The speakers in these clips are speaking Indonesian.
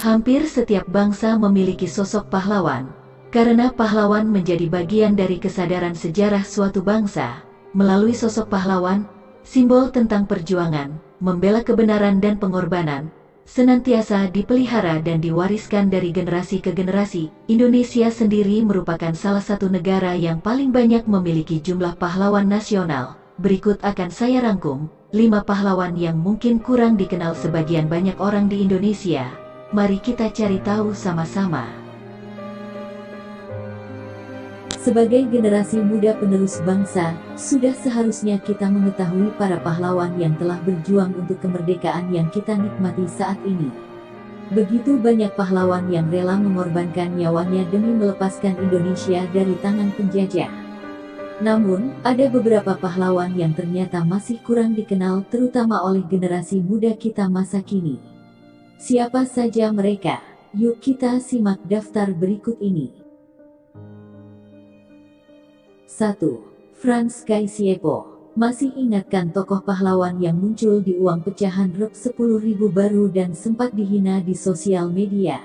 Hampir setiap bangsa memiliki sosok pahlawan, karena pahlawan menjadi bagian dari kesadaran sejarah suatu bangsa. Melalui sosok pahlawan, simbol tentang perjuangan, membela kebenaran dan pengorbanan, senantiasa dipelihara dan diwariskan dari generasi ke generasi. Indonesia sendiri merupakan salah satu negara yang paling banyak memiliki jumlah pahlawan nasional. Berikut akan saya rangkum 5 pahlawan yang mungkin kurang dikenal sebagian banyak orang di Indonesia. Mari kita cari tahu sama-sama. Sebagai generasi muda penerus bangsa, sudah seharusnya kita mengetahui para pahlawan yang telah berjuang untuk kemerdekaan yang kita nikmati saat ini. Begitu banyak pahlawan yang rela mengorbankan nyawanya demi melepaskan Indonesia dari tangan penjajah. Namun, ada beberapa pahlawan yang ternyata masih kurang dikenal terutama oleh generasi muda kita masa kini. Siapa saja mereka? Yuk kita simak daftar berikut ini. 1. Frans Kaisiepo. Masih ingatkan tokoh pahlawan yang muncul di uang pecahan Rp10.000 baru dan sempat dihina di sosial media?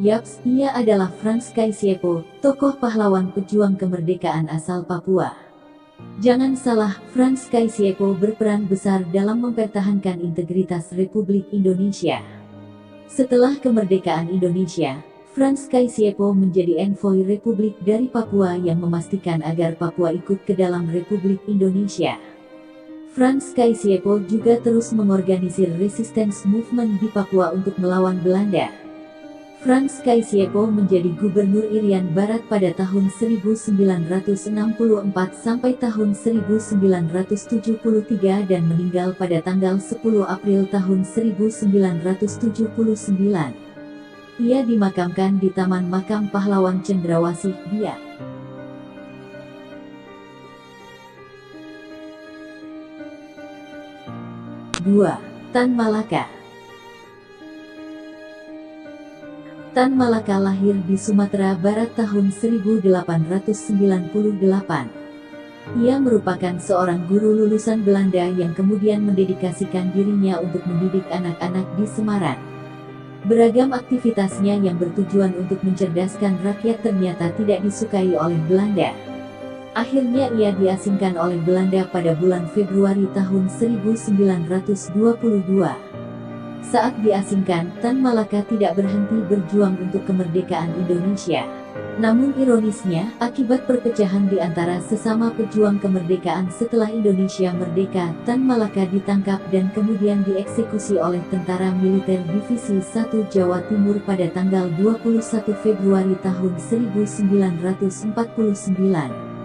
Yaps, ia adalah Frans Kaisiepo, tokoh pahlawan pejuang kemerdekaan asal Papua. Jangan salah, Frans Kaisiepo berperan besar dalam mempertahankan integritas Republik Indonesia. Setelah kemerdekaan Indonesia, Frans Kaisiepo menjadi envoy Republik dari Papua yang memastikan agar Papua ikut ke dalam Republik Indonesia. Frans Kaisiepo juga terus mengorganisir resistance movement di Papua untuk melawan Belanda. Frans Kaisiepo menjadi Gubernur Irian Barat pada tahun 1964 sampai tahun 1973 dan meninggal pada tanggal 10 April tahun 1979. Ia dimakamkan di Taman Makam Pahlawan Cendrawasih, Biak. 2. Tan Malaka. Tan Malaka lahir di Sumatera Barat tahun 1898. Ia merupakan seorang guru lulusan Belanda yang kemudian mendedikasikan dirinya untuk mendidik anak-anak di Semarang. Beragam aktivitasnya yang bertujuan untuk mencerdaskan rakyat ternyata tidak disukai oleh Belanda. Akhirnya ia diasingkan oleh Belanda pada bulan Februari tahun 1922. Saat diasingkan, Tan Malaka tidak berhenti berjuang untuk kemerdekaan Indonesia. Namun ironisnya, akibat perpecahan di antara sesama pejuang kemerdekaan setelah Indonesia merdeka, Tan Malaka ditangkap dan kemudian dieksekusi oleh tentara militer Divisi 1 Jawa Timur pada tanggal 21 Februari tahun 1949.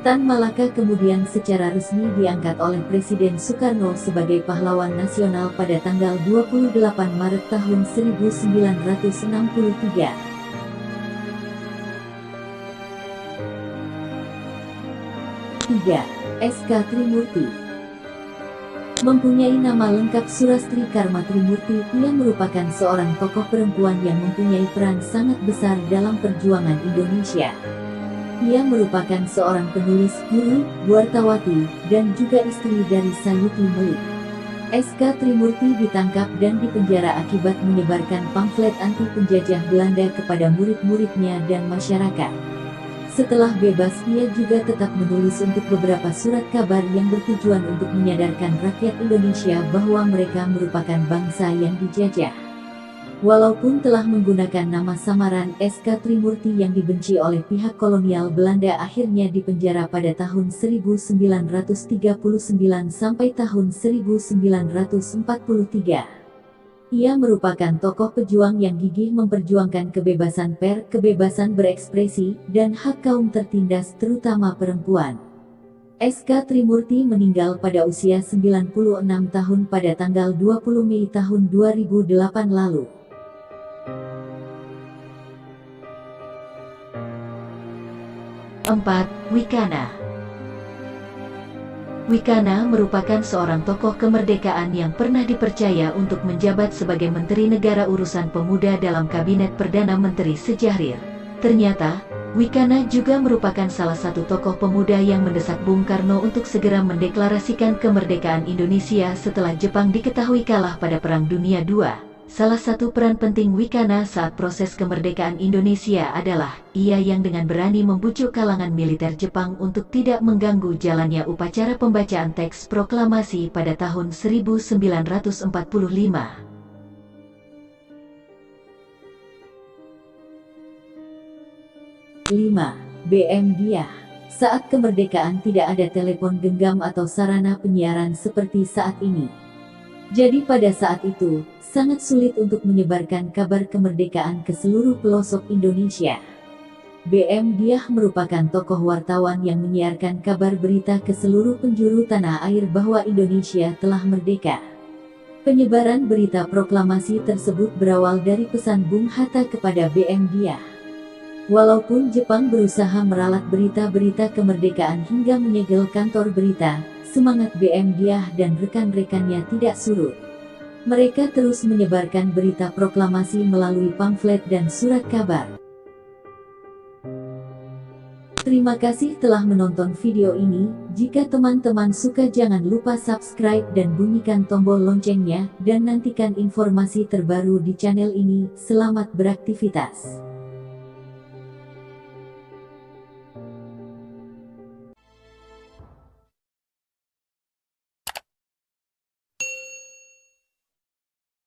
Tan Malaka kemudian secara resmi diangkat oleh Presiden Soekarno sebagai pahlawan nasional pada tanggal 28 Maret tahun 1963. 3. SK Trimurti. Mempunyai nama lengkap Surastri Karma Trimurti, ia merupakan seorang tokoh perempuan yang mempunyai peran sangat besar dalam perjuangan Indonesia. Ia merupakan seorang penulis, guru, wartawati, dan juga istri dari Sayuti Melik. SK Trimurti ditangkap dan dipenjara akibat menyebarkan pamflet anti penjajah Belanda kepada murid-muridnya dan masyarakat. Setelah bebas, ia juga tetap menulis untuk beberapa surat kabar yang bertujuan untuk menyadarkan rakyat Indonesia bahwa mereka merupakan bangsa yang dijajah. Walaupun telah menggunakan nama samaran, SK Trimurti yang dibenci oleh pihak kolonial Belanda akhirnya dipenjara pada tahun 1939 sampai tahun 1943. Ia merupakan tokoh pejuang yang gigih memperjuangkan kebebasan pers, kebebasan berekspresi, dan hak kaum tertindas terutama perempuan. SK Trimurti meninggal pada usia 96 tahun pada tanggal 20 Mei tahun 2008 lalu. 4. Wikana. Wikana merupakan seorang tokoh kemerdekaan yang pernah dipercaya untuk menjabat sebagai Menteri Negara Urusan Pemuda dalam Kabinet Perdana Menteri Sejahrir. Ternyata, Wikana juga merupakan salah satu tokoh pemuda yang mendesak Bung Karno untuk segera mendeklarasikan kemerdekaan Indonesia setelah Jepang diketahui kalah pada Perang Dunia II. Salah satu peran penting Wicana saat proses kemerdekaan Indonesia adalah ia yang dengan berani membujuk kalangan militer Jepang untuk tidak mengganggu jalannya upacara pembacaan teks proklamasi pada tahun 1945. 5. BM Diah. Saat kemerdekaan tidak ada telepon genggam atau sarana penyiaran seperti saat ini. Jadi pada saat itu, sangat sulit untuk menyebarkan kabar kemerdekaan ke seluruh pelosok Indonesia. BM Diah merupakan tokoh wartawan yang menyiarkan kabar berita ke seluruh penjuru tanah air bahwa Indonesia telah merdeka. Penyebaran berita proklamasi tersebut berawal dari pesan Bung Hatta kepada BM Diah. Walaupun Jepang berusaha meralat berita-berita kemerdekaan hingga menyegel kantor berita, semangat BM Diah dan rekan-rekannya tidak surut. Mereka terus menyebarkan berita proklamasi melalui pamflet dan surat kabar. Terima kasih telah menonton video ini. Jika teman-teman suka jangan lupa subscribe dan bunyikan tombol loncengnya, dan nantikan informasi terbaru di channel ini. Selamat beraktivitas.